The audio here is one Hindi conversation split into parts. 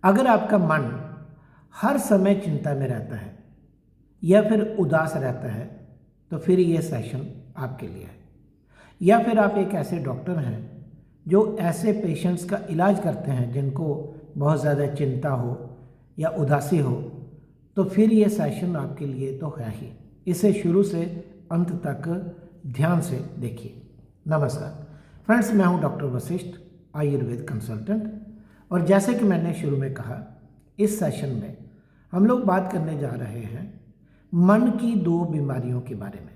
अगर आपका मन हर समय चिंता में रहता है या फिर उदास रहता है तो फिर ये सेशन आपके लिए है। या फिर आप एक ऐसे डॉक्टर हैं जो ऐसे पेशेंट्स का इलाज करते हैं जिनको बहुत ज़्यादा चिंता हो या उदासी हो, तो फिर ये सेशन आपके लिए तो है ही। इसे शुरू से अंत तक ध्यान से देखिए। नमस्कार फ्रेंड्स, मैं हूं डॉक्टर वशिष्ठ, आयुर्वेद कंसल्टेंट। और जैसे कि मैंने शुरू में कहा, इस सेशन में हम लोग बात करने जा रहे हैं मन की दो बीमारियों के बारे में।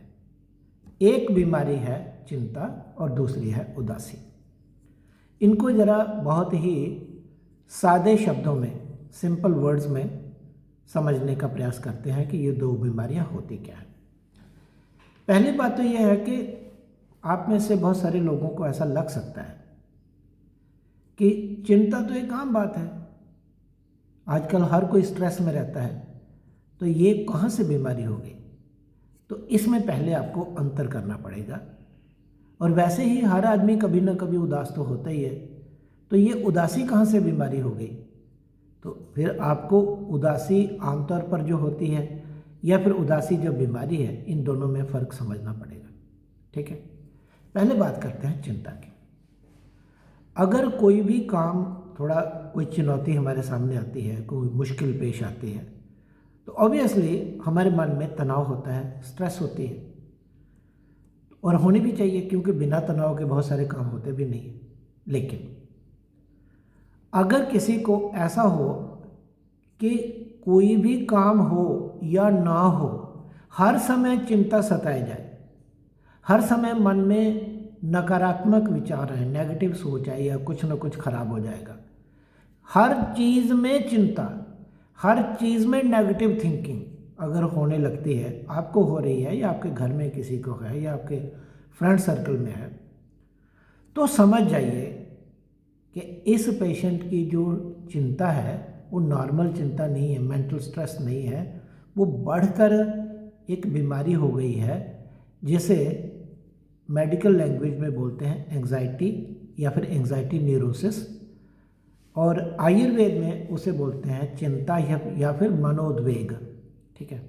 एक बीमारी है चिंता और दूसरी है उदासी। इनको ज़रा बहुत ही सादे शब्दों में, सिंपल वर्ड्स में समझने का प्रयास करते हैं कि ये दो बीमारियां होती क्या हैं। पहली बात तो यह है कि आप में से बहुत सारे लोगों को ऐसा लग सकता है कि चिंता तो एक आम बात है, आजकल हर कोई स्ट्रेस में रहता है, तो ये कहाँ से बीमारी हो गई। तो इसमें पहले आपको अंतर करना पड़ेगा। और वैसे ही हर आदमी कभी ना कभी उदास तो होता ही है, तो ये उदासी कहाँ से बीमारी हो गई। तो फिर आपको उदासी आमतौर पर जो होती है या फिर उदासी जो बीमारी है, इन दोनों में फ़र्क समझना पड़ेगा। ठीक है, पहले बात करते हैं चिंता की। अगर कोई भी काम, थोड़ा कोई चुनौती हमारे सामने आती है, कोई मुश्किल पेश आती है, तो ऑब्वियसली हमारे मन में तनाव होता है, स्ट्रेस होती है, और होनी भी चाहिए, क्योंकि बिना तनाव के बहुत सारे काम होते भी नहीं। लेकिन अगर किसी को ऐसा हो कि कोई भी काम हो या ना हो, हर समय चिंता सताए जाए, हर समय मन में नकारात्मक विचार है, नेगेटिव सोच है, या कुछ ना कुछ खराब हो जाएगा, हर चीज़ में चिंता, हर चीज़ में नेगेटिव थिंकिंग अगर होने लगती है, आपको हो रही है या आपके घर में किसी को है या आपके फ्रेंड सर्कल में है, तो समझ जाइए कि इस पेशेंट की जो चिंता है वो नॉर्मल चिंता नहीं है, मेंटल स्ट्रेस नहीं है, वो बढ़कर एक बीमारी हो गई है, जिसे मेडिकल लैंग्वेज में बोलते हैं एंग्जाइटी या फिर एंग्जाइटी न्यूरोसिस, और आयुर्वेद में उसे बोलते हैं चिंता या फिर मनोद्वेग। ठीक है,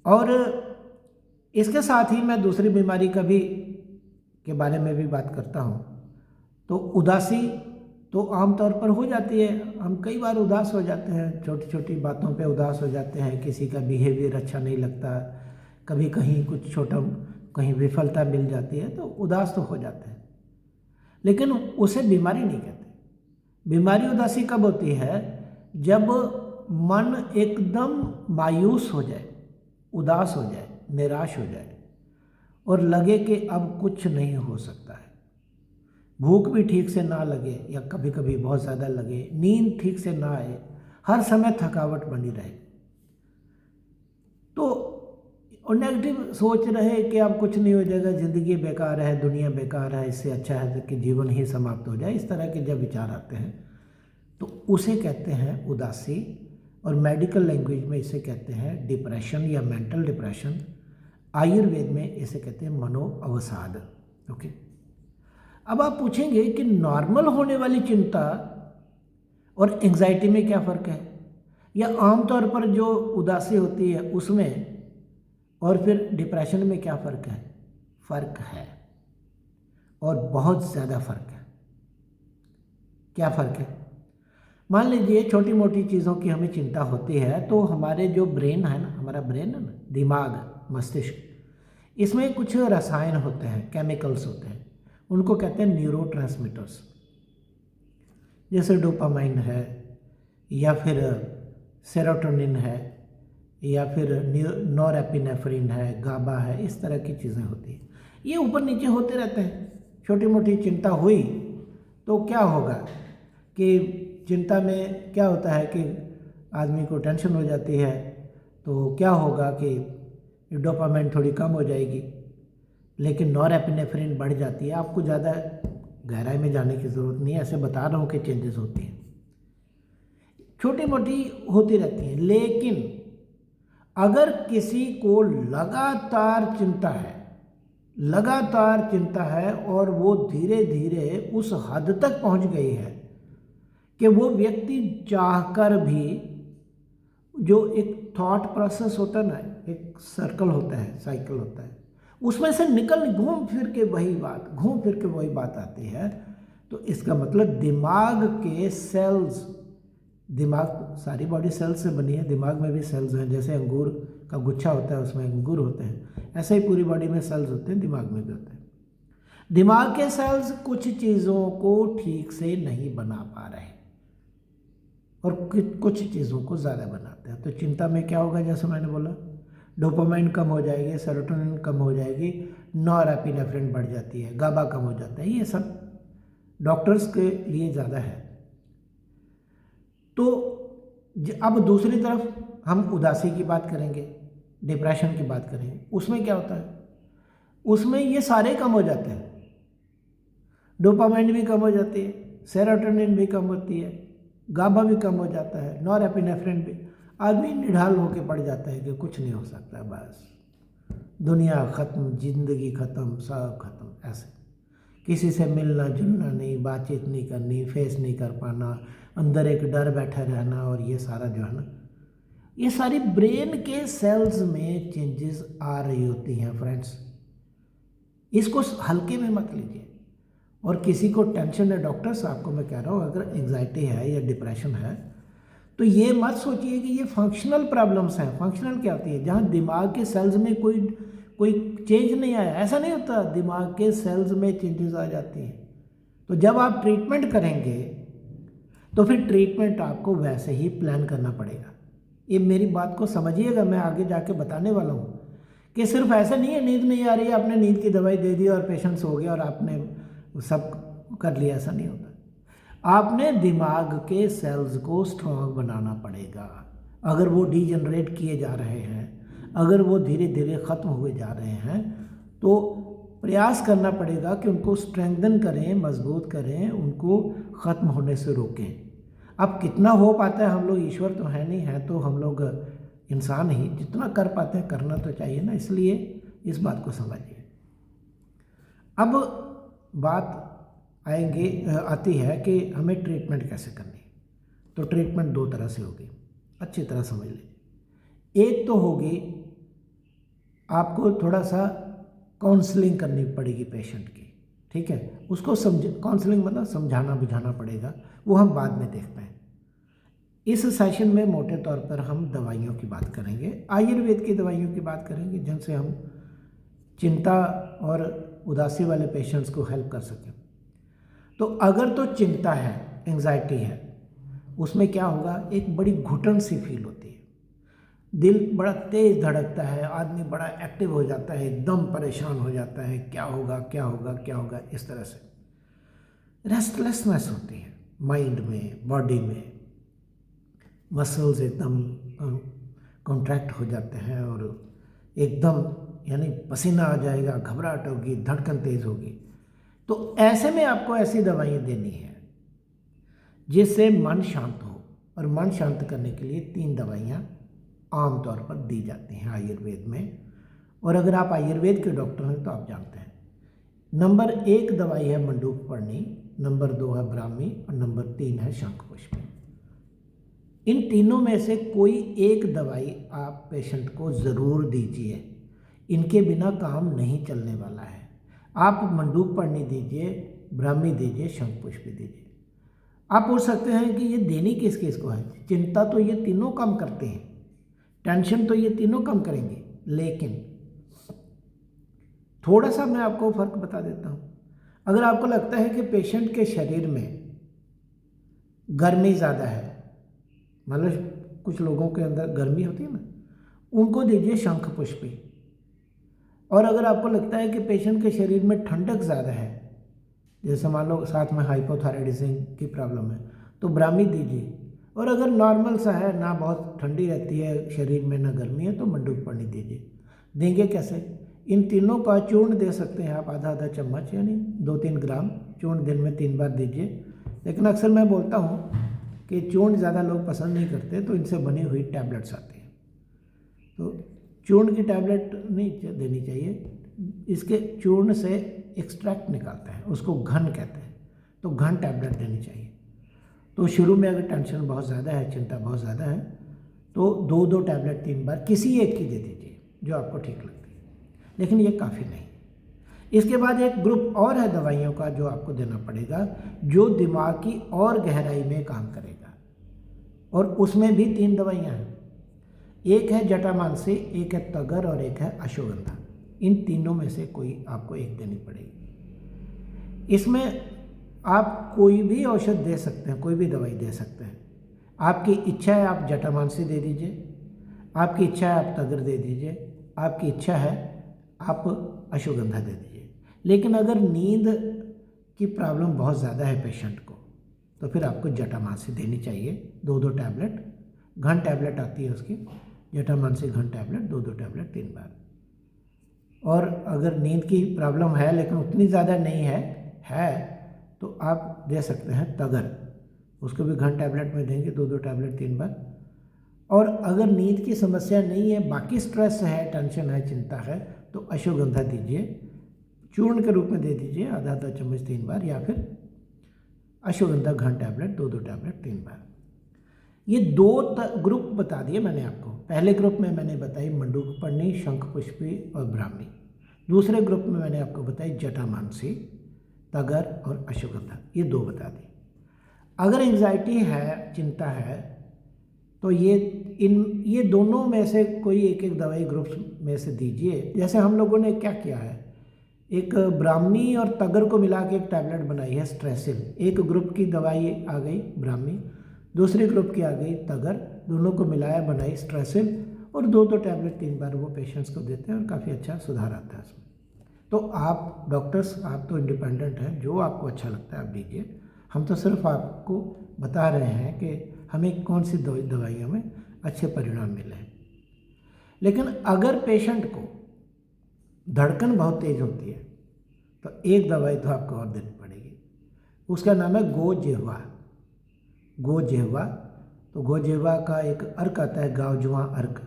और इसके साथ ही मैं दूसरी बीमारी के बारे में भी बात करता हूँ। तो उदासी तो आमतौर पर हो जाती है, हम कई बार उदास हो जाते हैं, छोटी छोटी बातों पे उदास हो जाते हैं, किसी का बिहेवियर अच्छा नहीं लगता, कभी कहीं कुछ छोटा कहीं विफलता मिल जाती है तो उदास तो हो जाते हैं, लेकिन उसे बीमारी नहीं कहते। बीमारी उदासी कब होती है? जब मन एकदम मायूस हो जाए, उदास हो जाए, निराश हो जाए और लगे कि अब कुछ नहीं हो सकता है, भूख भी ठीक से ना लगे या कभी कभी बहुत ज़्यादा लगे, नींद ठीक से ना आए, हर समय थकावट बनी रहे, तो और नेगेटिव सोच रहे कि अब कुछ नहीं हो जाएगा, ज़िंदगी बेकार है, दुनिया बेकार है, इससे अच्छा है कि जीवन ही समाप्त हो जाए, इस तरह के जब विचार आते हैं तो उसे कहते हैं उदासी, और मेडिकल लैंग्वेज में इसे कहते हैं डिप्रेशन या मेंटल डिप्रेशन। आयुर्वेद में इसे कहते हैं मनोअवसाद। ओके, अब आप पूछेंगे कि नॉर्मल होने वाली चिंता और एंग्जाइटी में क्या फ़र्क है, या आमतौर पर जो उदासी होती है उसमें और फिर डिप्रेशन में क्या फ़र्क है? फ़र्क है, और बहुत ज़्यादा फ़र्क है। क्या फ़र्क है? मान लीजिए छोटी मोटी चीज़ों की हमें चिंता होती है, तो हमारे जो ब्रेन है ना, हमारा ब्रेन है ना, दिमाग, मस्तिष्क, इसमें कुछ रसायन होते हैं, केमिकल्स होते हैं, उनको कहते हैं न्यूरोट्रांसमीटर्स। जैसे डोपामाइन है, या फिर सेरोटोनिन है, या फिर नॉरएपिनेफ्रिन है, गाबा है, इस तरह की चीज़ें होती हैं। ये ऊपर नीचे होते रहते हैं। छोटी मोटी चिंता हुई तो क्या होगा कि चिंता में क्या होता है कि आदमी को टेंशन हो जाती है, तो क्या होगा कि डोपामाइन थोड़ी कम हो जाएगी, लेकिन नॉरएपिनेफ्रिन बढ़ जाती है। आपको ज़्यादा गहराई में जाने की ज़रूरत नहीं है, ऐसे बता रहा हूँ कि चेंजेस होती हैं, छोटी मोटी होती रहती हैं। लेकिन अगर किसी को लगातार चिंता है और वो धीरे धीरे उस हद तक पहुंच गई है कि वो व्यक्ति चाहकर भी, जो एक थॉट प्रोसेस होता है ना, एक सर्कल होता है, साइकिल होता है, उसमें से घूम फिर के वही बात आती है। तो इसका मतलब दिमाग के सेल्स, दिमाग सारी बॉडी सेल्स से बनी है, दिमाग में भी सेल्स हैं, जैसे अंगूर का गुच्छा होता है उसमें अंगूर होते हैं, ऐसे ही पूरी बॉडी में सेल्स होते हैं, दिमाग में भी होते हैं। दिमाग के सेल्स कुछ चीज़ों को ठीक से नहीं बना पा रहे और कुछ चीज़ों को ज़्यादा बनाते हैं। तो चिंता में क्या होगा, जैसे मैंने बोला, डोपामाइन कम हो जाएगी, सेरोटोनिन कम हो जाएगी, नॉरएपिनेफ्रिन बढ़ जाती है, गाबा कम हो जाता है। ये सब डॉक्टर्स के लिए ज़्यादा है। तो अब दूसरी तरफ हम उदासी की बात करेंगे, डिप्रेशन की बात करेंगे। उसमें क्या होता है, उसमें ये सारे कम हो जाते हैं, डोपामाइन भी कम हो जाती है, सेरोटोनिन भी कम होती है, गाबा भी कम हो जाता है, नॉरएपिनेफ्रिन भी। आदमी निढाल होके पड़ जाता है कि कुछ नहीं हो सकता, बस दुनिया ख़त्म, जिंदगी ख़त्म, सब ख़त्म। ऐसे किसी से मिलना जुलना नहीं, बातचीत नहीं करनी, फेस नहीं कर पाना, अंदर एक डर बैठा रहना, और ये सारा जो है ना, ये सारी ब्रेन के सेल्स में चेंजेस आ रही होती हैं फ्रेंड्स। इसको हल्के में मत लीजिए। और किसी को टेंशन है, डॉक्टर साहब को मैं कह रहा हूँ, अगर एंग्जाइटी है या डिप्रेशन है तो ये मत सोचिए कि ये फंक्शनल प्रॉब्लम्स हैं। फंक्शनल क्या होती है, जहाँ दिमाग के सेल्स में कोई चेंज नहीं आया, ऐसा नहीं होता, दिमाग के सेल्स में चेंजेस आ जाती हैं। तो जब आप ट्रीटमेंट करेंगे तो फिर ट्रीटमेंट आपको वैसे ही प्लान करना पड़ेगा। ये मेरी बात को समझिएगा, मैं आगे जाके बताने वाला हूँ कि सिर्फ ऐसा नहीं है नींद नहीं आ रही है, आपने नींद की दवाई दे दी और पेशेंट सो गया और आपने सब कर लिया, ऐसा नहीं होता। आपने दिमाग के सेल्स को स्ट्रांग बनाना पड़ेगा। अगर वो डीजनरेट किए जा रहे हैं, अगर वो धीरे धीरे ख़त्म हुए जा रहे हैं, तो प्रयास करना पड़ेगा कि उनको स्ट्रेंथन करें, मजबूत करें, उनको ख़त्म होने से रोकें। अब कितना हो पाता है, हम लोग ईश्वर तो है नहीं, है तो हम लोग इंसान ही, जितना कर पाते हैं करना तो चाहिए ना, इसलिए इस बात को समझिए। अब बात आती है कि हमें ट्रीटमेंट कैसे करनी। तो ट्रीटमेंट दो तरह से होगी, अच्छी तरह समझ लीजिए। एक तो होगी आपको थोड़ा सा काउंसलिंग करनी पड़ेगी पेशेंट की, ठीक है, उसको काउंसलिंग मतलब समझाना बुझाना पड़ेगा, वो हम बाद में देखते हैं। इस सेशन में मोटे तौर पर हम दवाइयों की बात करेंगे, आयुर्वेद की दवाइयों की बात करेंगे, जिनसे हम चिंता और उदासी वाले पेशेंट्स को हेल्प कर सकें। तो अगर तो चिंता है, एंग्जाइटी है, उसमें क्या होगा, एक बड़ी घुटन सी फील होती है, दिल बड़ा तेज धड़कता है, आदमी बड़ा एक्टिव हो जाता है, एकदम परेशान हो जाता है, क्या होगा क्या होगा क्या होगा, इस तरह से रेस्टलेसनेस होती है माइंड में, बॉडी में, मसल्स एकदम कॉन्ट्रैक्ट हो जाते हैं और एकदम यानी पसीना आ जाएगा, घबराहट होगी, धड़कन तेज होगी। तो ऐसे में आपको ऐसी दवाइयाँ देनी है जिससे मन शांत हो, और मन शांत करने के लिए 3 दवाइयाँ आमतौर पर दी जाती हैं आयुर्वेद में। और अगर आप आयुर्वेद के डॉक्टर हैं तो आप जानते हैं, नंबर 1 दवाई है मंडूकपर्णी, नंबर 2 है ब्राह्मी और नंबर 3 है शंखपुष्पी। इन तीनों में से कोई एक दवाई आप पेशेंट को ज़रूर दीजिए, इनके बिना काम नहीं चलने वाला है। आप मंडूकपर्णी दीजिए, ब्राह्मी दीजिए, शंखपुष्पी दीजिए। आप पूछ सकते हैं कि ये देनी किस किस को है। चिंता तो ये तीनों कम करते हैं, टेंशन तो ये तीनों कम करेंगे, लेकिन थोड़ा सा मैं आपको फ़र्क बता देता हूँ। अगर आपको लगता है कि पेशेंट के शरीर में गर्मी ज़्यादा है, मतलब कुछ लोगों के अंदर गर्मी होती है ना, उनको दीजिए शंखपुष्पी। और अगर आपको लगता है कि पेशेंट के शरीर में ठंडक ज़्यादा है, जैसे मान लो साथ में हाइपोथायराइडिज्म की प्रॉब्लम है, तो ब्राह्मी दीजिए। और अगर नॉर्मल सा है, ना बहुत ठंडी रहती है शरीर में ना गर्मी है, तो मंडूकपर्णी दीजिए। देंगे कैसे, इन तीनों का चूर्ण दे सकते हैं आप, आधा आधा चम्मच यानी 2-3 ग्राम चूर्ण दिन में 3 बार दीजिए। लेकिन अक्सर मैं बोलता हूँ कि चूर्ण ज़्यादा लोग पसंद नहीं करते, तो इनसे बनी हुई टैबलेट्स आती हैं, तो चूर्ण की टैबलेट नहीं देनी चाहिए। इसके चूर्ण से एक्सट्रैक्ट निकालते हैं, उसको घन कहते हैं, तो घन टैबलेट देनी चाहिए। तो शुरू में अगर टेंशन बहुत ज़्यादा है, चिंता बहुत ज़्यादा है, तो 2-2 टैबलेट 3 बार किसी एक की दे दीजिए जो आपको ठीक लगती है, लेकिन ये काफ़ी नहीं। इसके बाद एक ग्रुप और है दवाइयों का जो आपको देना पड़ेगा, जो दिमाग की और गहराई में काम करेगा, और उसमें भी 3 दवाइयाँ हैं। एक है जटामांसी, एक है तगर और एक है अश्वगंधा। इन तीनों में से कोई आपको एक देनी पड़ेगी। इसमें आप कोई भी औषध दे सकते हैं, कोई भी दवाई दे सकते हैं। आपकी इच्छा है आप जटामांसी दे दीजिए, आपकी इच्छा है आप तगर दे दीजिए, आपकी इच्छा है आप अश्वगंधा दे दीजिए। लेकिन अगर नींद की प्रॉब्लम बहुत ज़्यादा है पेशेंट को, तो फिर आपको जटामांसी देनी चाहिए, 2-2 टैबलेट। घन टैबलेट आती है उसकी, जटामांसी घन टैबलेट 2-2 टैबलेट 3 बार। और अगर नींद की प्रॉब्लम है लेकिन उतनी ज़्यादा नहीं है तो आप दे सकते हैं तगर, उसको भी घन टैबलेट में देंगे, 2-2 टैबलेट 3 बार। और अगर नींद की समस्या नहीं है, बाकी स्ट्रेस है, टेंशन है, चिंता है, तो अश्वगंधा दीजिए, चूर्ण के रूप में दे दीजिए, आधा चम्मच 3 बार, या फिर अश्वगंधा घन टैबलेट 2-2 टैबलेट 3 बार। ये 2 ग्रुप बता दिए मैंने आपको। पहले ग्रुप में मैंने बताई मंडूकपर्णी, शंखपुष्पी और ब्राह्मी। दूसरे ग्रुप में मैंने आपको बताई जटामांसी, तगर और अश्वगंधा। ये 2 बता दी। अगर एंजाइटी है, चिंता है, तो ये दोनों में से कोई एक दवाई ग्रुप्स में से दीजिए। जैसे हम लोगों ने क्या किया है, एक ब्राह्मी और तगर को मिला के एक टैबलेट बनाई है स्ट्रेसिल। एक ग्रुप की दवाई आ गई ब्राह्मी, दूसरे ग्रुप की आ गई तगर, दोनों को मिलाया बनाई स्ट्रेसिल, और 2-2 टैबलेट 3 बार वो पेशेंट्स को देते हैं और काफ़ी अच्छा सुधार आता है उसमें। तो आप डॉक्टर्स, आप तो इंडिपेंडेंट हैं, जो आपको अच्छा लगता है आप दीजिए। हम तो सिर्फ आपको बता रहे हैं कि हमें कौन सी दवाइयों में अच्छे परिणाम मिले हैं। लेकिन अगर पेशेंट को धड़कन बहुत तेज होती है तो एक दवाई तो आपको और देनी पड़ेगी, उसका नाम है गोजिह्वा। गोजिह्वा, तो गोजिह्वा का एक अर्क आता है, गावजुआ अर्क,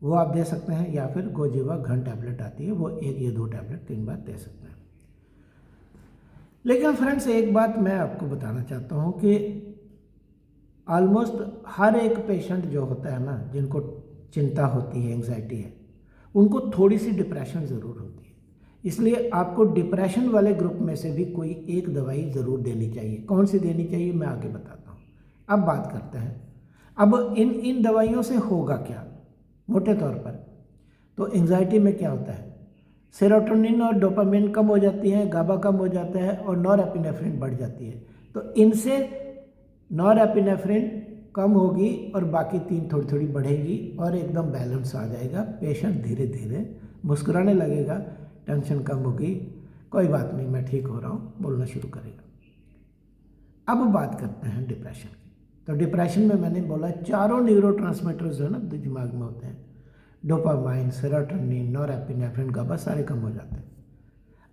वो आप दे सकते हैं, या फिर गोजिह्वा घन टैबलेट आती है, वो 1 या 2 टैबलेट 3 बार दे सकते हैं। लेकिन फ्रेंड्स, एक बात मैं आपको बताना चाहता हूँ कि ऑलमोस्ट हर एक पेशेंट जो होता है ना, जिनको चिंता होती है, एंग्जाइटी है, उनको थोड़ी सी डिप्रेशन ज़रूर होती है। इसलिए आपको डिप्रेशन वाले ग्रुप में से भी कोई एक दवाई ज़रूर देनी चाहिए। कौन सी देनी चाहिए मैं आगे बताता हूँ। अब बात करते हैं, अब इन दवाइयों से होगा क्या मोटे तौर पर। तो एंग्जाइटी में क्या होता है, सेरोटोनिन और डोपामिन कम हो जाती है, गाबा कम हो जाता है, और नॉरएपिनेफ्रिन बढ़ जाती है। तो इनसे नॉरएपिनेफ्रिन कम होगी और बाकी 3 थोड़ी थोड़ी बढ़ेगी और एकदम बैलेंस आ जाएगा। पेशेंट धीरे धीरे मुस्कुराने लगेगा, टेंशन कम होगी, कोई बात नहीं, मैं ठीक हो रहा हूँ, बोलना शुरू करेगा। अब बात करते हैं डिप्रेशन की। तो डिप्रेशन में मैंने बोला 4 न्यूरोट्रांसमीटर्स जो है ना दिमाग में होते हैं, डोपामाइन, सेरोटोनिन, नॉरएपिनेफ्रिन, गाबा, सारे कम हो जाते हैं।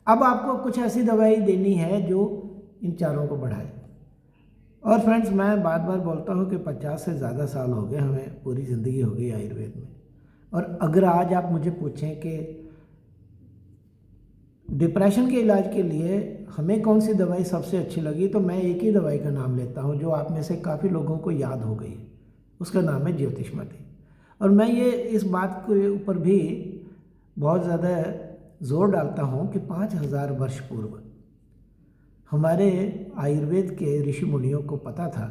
अब आपको कुछ ऐसी दवाई देनी है जो इन चारों को बढ़ाए। और फ्रेंड्स, मैं बार बार बोलता हूँ कि 50 से ज़्यादा साल हो गए हमें, पूरी ज़िंदगी हो गई आयुर्वेद में। और अगर आज आप मुझे पूछें कि डिप्रेशन के इलाज के लिए हमें कौन सी दवाई सबसे अच्छी लगी, तो मैं एक ही दवाई का नाम लेता हूँ जो आप में से काफ़ी लोगों को याद हो गई। उसका नाम है ज्योतिष्मति। और मैं ये इस बात के ऊपर भी बहुत ज़्यादा जोर डालता हूँ कि 5000 वर्ष पूर्व हमारे आयुर्वेद के ऋषि मुनियों को पता था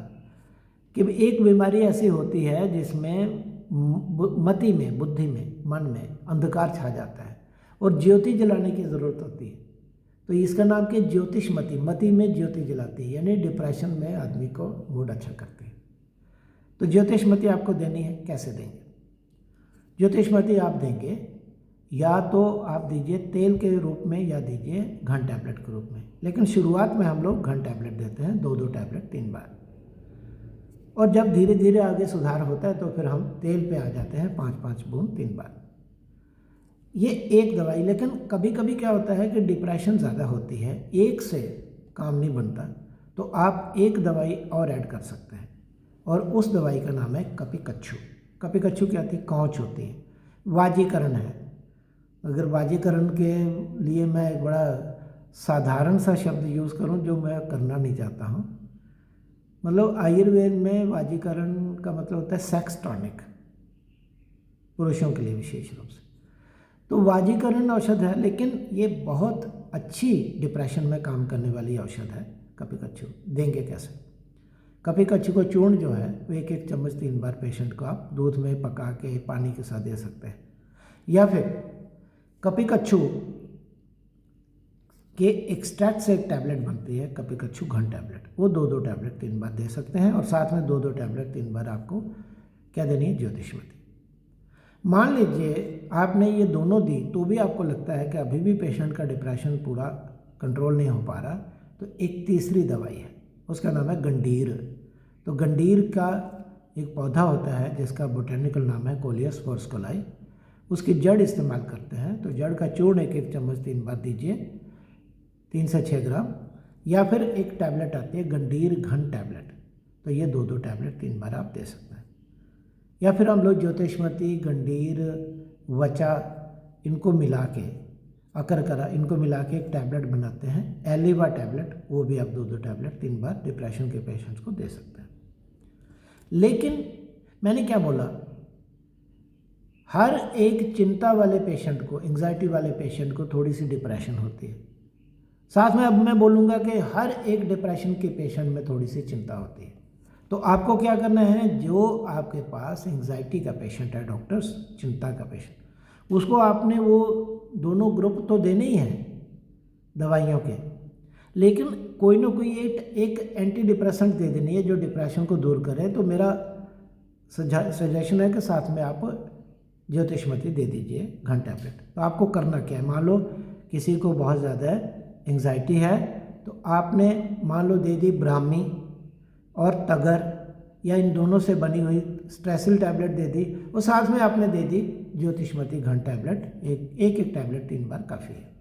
कि एक बीमारी ऐसी होती है जिसमें मति में, बुद्धि में, मन में अंधकार छा जाता है और ज्योति जलाने की ज़रूरत होती है। तो इसका नाम क्या, ज्योतिष्मति, मति में ज्योति जलाती है, यानी डिप्रेशन में आदमी को मूड अच्छा करती है। तो ज्योतिष्मति आपको देनी है। कैसे देंगे ज्योतिष्मति? आप देंगे या तो आप दीजिए तेल के रूप में या दीजिए घन टैबलेट के रूप में। लेकिन शुरुआत में हम लोग घन टैबलेट देते हैं, 2-2 टैबलेट 3 बार। और जब धीरे धीरे आगे सुधार होता है तो फिर हम तेल पे आ जाते हैं, 5-5 बूंद 3 बार। ये एक दवाई। लेकिन कभी कभी क्या होता है कि डिप्रेशन ज़्यादा होती है, एक से काम नहीं बनता, तो आप एक दवाई और ऐड कर सकते हैं, और उस दवाई का नाम है कपिकच्छु। कपिकच्छु क्या होती है? कौच होती है, वाजीकरण है। अगर वाजीकरण के लिए मैं एक बड़ा साधारण सा शब्द यूज़ करूं जो मैं करना नहीं चाहता हूं, मतलब आयुर्वेद में वाजीकरण का मतलब होता है सेक्स टॉनिक, पुरुषों के लिए विशेष रूप से। तो वाजीकरण औषध है, लेकिन ये बहुत अच्छी डिप्रेशन में काम करने वाली औषध है। कपिकच्छु देंगे कैसे? कपिकच्छु को चूर्ण जो है वो 1-1 चम्मच 3 बार पेशेंट को आप दूध में पका के पानी के साथ दे सकते हैं, या फिर कपिकच्छु के एक्सट्रैक्ट से एक टैबलेट बनती है कपिकच्छु घन टैबलेट, वो 2-2 टैबलेट 3 बार दे सकते हैं, और साथ में 2-2 टैबलेट 3 बार आपको क्या देनी है? ज्योतिषमती। मान लीजिए आपने ये दोनों दी तो भी आपको लगता है कि अभी भी पेशेंट का डिप्रेशन पूरा कंट्रोल नहीं हो पा रहा, तो एक तीसरी दवाई है, उसका नाम है गंडीर। तो गंडीर का एक पौधा होता है जिसका बोटेनिकल नाम है कोलियस फोर्स्कोलाई, उसकी जड़ इस्तेमाल करते हैं। तो जड़ का चूर्ण 1-1 चम्मच 3 बार दीजिए, 3 से 6 ग्राम, या फिर एक टैबलेट आती है गंडीर घन टैबलेट, तो ये 2-2 टैबलेट 3 बार आप दे सकते हैं। या फिर हम लोग ज्योतिषमती, गंडीर, वचा इनको मिला के, अकरकरा इनको मिला के एक टैबलेट बनाते हैं, एलिवा टैबलेट, वो भी आप 2-2 टैबलेट 3 बार डिप्रेशन के पेशेंट्स को दे सकते हैं। लेकिन मैंने क्या बोला, हर एक चिंता वाले पेशेंट को, एंग्जाइटी वाले पेशेंट को थोड़ी सी डिप्रेशन होती है। साथ में अब मैं बोलूँगा कि हर एक डिप्रेशन के पेशेंट में थोड़ी सी चिंता होती है। तो आपको क्या करना है, जो आपके पास एंग्जाइटी का पेशेंट है डॉक्टर्स, चिंता का पेशेंट, उसको आपने वो दोनों ग्रुप तो देने ही हैं दवाइयों के, लेकिन कोई ना कोई एक एंटी डिप्रेसेंट दे देनी है जो डिप्रेशन को दूर करे। तो मेरा सजेशन है कि साथ में आप ज्योतिषमती दे दीजिए घन टैबलेट। तो आपको करना क्या है, मान लो किसी को बहुत ज़्यादा एंग्जाइटी है, तो आपने मान लो दे दी ब्राह्मी और तगर, या इन दोनों से बनी हुई स्ट्रेसिल टैबलेट दे दी, और साथ में आपने दे दी ज्योतिषमती घन टैबलेट, एक टैबलेट 3 बार काफ़ी है।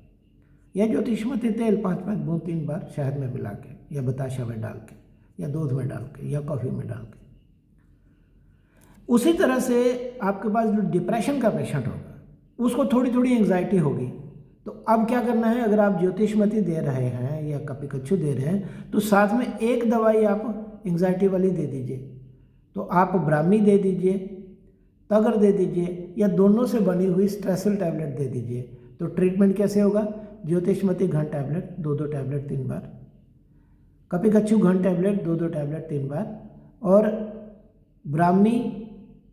या ज्योतिषमती तेल 5-5 बूंद 3 बार शहद में मिला के, या बताशा में डाल के, या दूध में डाल के, या कॉफ़ी में डाल के। उसी तरह से आपके पास जो डिप्रेशन का पेशेंट होगा उसको थोड़ी थोड़ी एंग्जाइटी होगी, तो अब क्या करना है, अगर आप ज्योतिषमती दे रहे हैं या कपिकच्छु दे रहे हैं, तो साथ में एक दवाई आप एंग्जाइटी वाली दे दीजिए। तो आप ब्राह्मी दे दीजिए, तगर दे दीजिए, या दोनों से बनी हुई स्ट्रेसिल टैबलेट दे दीजिए। तो ट्रीटमेंट कैसे होगा, ज्योतिषमती घन टैबलेट 2-2 टैबलेट 3 बार, कपिकच्छु घन टैबलेट 2-2 टैबलेट 3 बार, और ब्राह्मी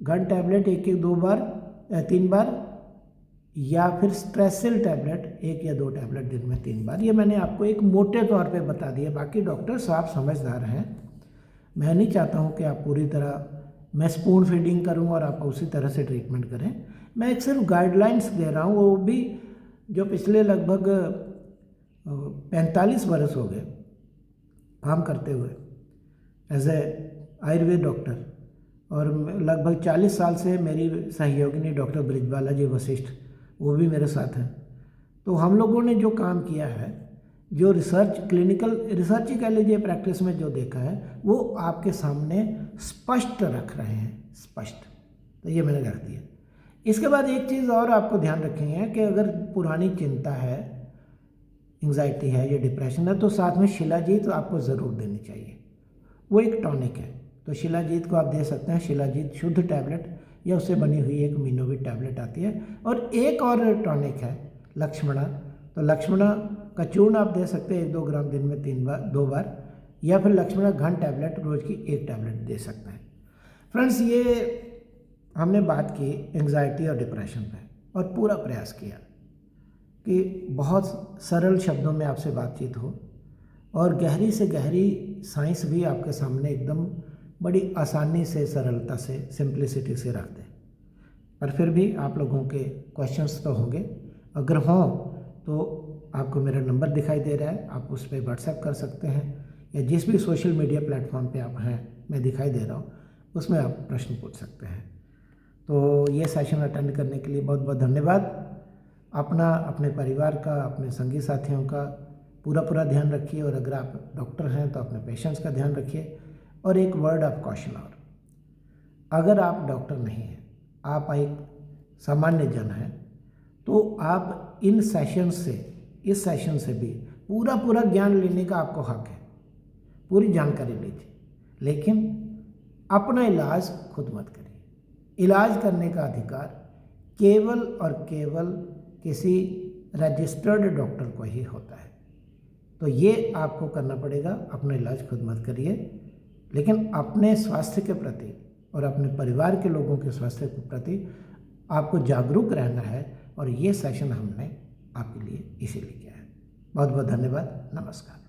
घन टैबलेट 1-2 बार 3 बार, या फिर स्ट्रेसिल टैबलेट 1 या 2 टैबलेट दिन में 3 बार। ये मैंने आपको एक मोटे तौर पे बता दिया। बाकी डॉक्टर्स आप समझदार हैं, मैं नहीं चाहता हूँ कि आप पूरी तरह मैं स्पून फीडिंग करूँ और आप उसी तरह से ट्रीटमेंट करें। मैं एक सिर्फ गाइडलाइंस दे रहा हूँ, वो भी जो पिछले लगभग 45 वर्ष हो गए काम करते हुए एज ए आयुर्वेद डॉक्टर, और लगभग 40 साल से मेरी सहयोगिनी डॉक्टर ब्रिजबाला जी वशिष्ठ, वो भी मेरे साथ हैं। तो हम लोगों ने जो काम किया है, जो रिसर्च, क्लिनिकल रिसर्च ही कह लीजिए, प्रैक्टिस में जो देखा है, वो आपके सामने स्पष्ट रख रहे हैं, स्पष्ट। तो ये मैंने रख दिया। इसके बाद एक चीज़ और आपको ध्यान रखेंगे कि अगर पुरानी चिंता है, एंग्जाइटी है या डिप्रेशन है, तो साथ में शिलाजीत आपको ज़रूर देनी चाहिए। वो एक टॉनिक है, तो शिलाजीत को आप दे सकते हैं। शिलाजीत शुद्ध टैबलेट या उससे बनी हुई एक मिनोविट टैबलेट आती है। और एक और टॉनिक है लक्ष्मणा, तो लक्ष्मणा का चूर्ण आप दे सकते हैं 1-2 ग्राम दिन में 2 बार, या फिर लक्ष्मणा घन टैबलेट रोज़ की 1 टैबलेट दे सकते हैं। फ्रेंड्स, ये हमने बात की एंग्जाइटी और डिप्रेशन पे, और पूरा प्रयास किया कि बहुत सरल शब्दों में आपसे बातचीत हो, और गहरी से गहरी साइंस भी आपके सामने एकदम बड़ी आसानी से, सरलता से, सिंप्लिसिटी से रख दें। पर फिर भी आप लोगों के क्वेश्चंस तो होंगे, अगर हों तो आपको मेरा नंबर दिखाई दे रहा है, आप उस पर व्हाट्सएप कर सकते हैं, या जिस भी सोशल मीडिया प्लेटफॉर्म पे आप हैं, मैं दिखाई दे रहा हूँ, उसमें आप प्रश्न पूछ सकते हैं। तो ये सेशन अटेंड करने के लिए बहुत बहुत धन्यवाद। अपना, अपने परिवार का, अपने संगी साथियों का पूरा ध्यान रखिए, और अगर आप डॉक्टर हैं तो अपने पेशेंट्स का ध्यान रखिए। और एक वर्ड ऑफ कॉशन और, अगर आप डॉक्टर नहीं हैं, आप एक सामान्य जन हैं, तो आप इस सेशन से भी पूरा ज्ञान लेने का आपको हक है, पूरी जानकारी लीजिए। लेकिन अपना इलाज खुद मत करिए। इलाज करने का अधिकार केवल और केवल किसी रजिस्टर्ड डॉक्टर को ही होता है। तो ये आपको करना पड़ेगा, अपना इलाज खुद मत करिए, लेकिन अपने स्वास्थ्य के प्रति और अपने परिवार के लोगों के स्वास्थ्य के प्रति आपको जागरूक रहना है। और ये सेशन हमने आपके लिए इसीलिए किया है। बहुत बहुत धन्यवाद। नमस्कार।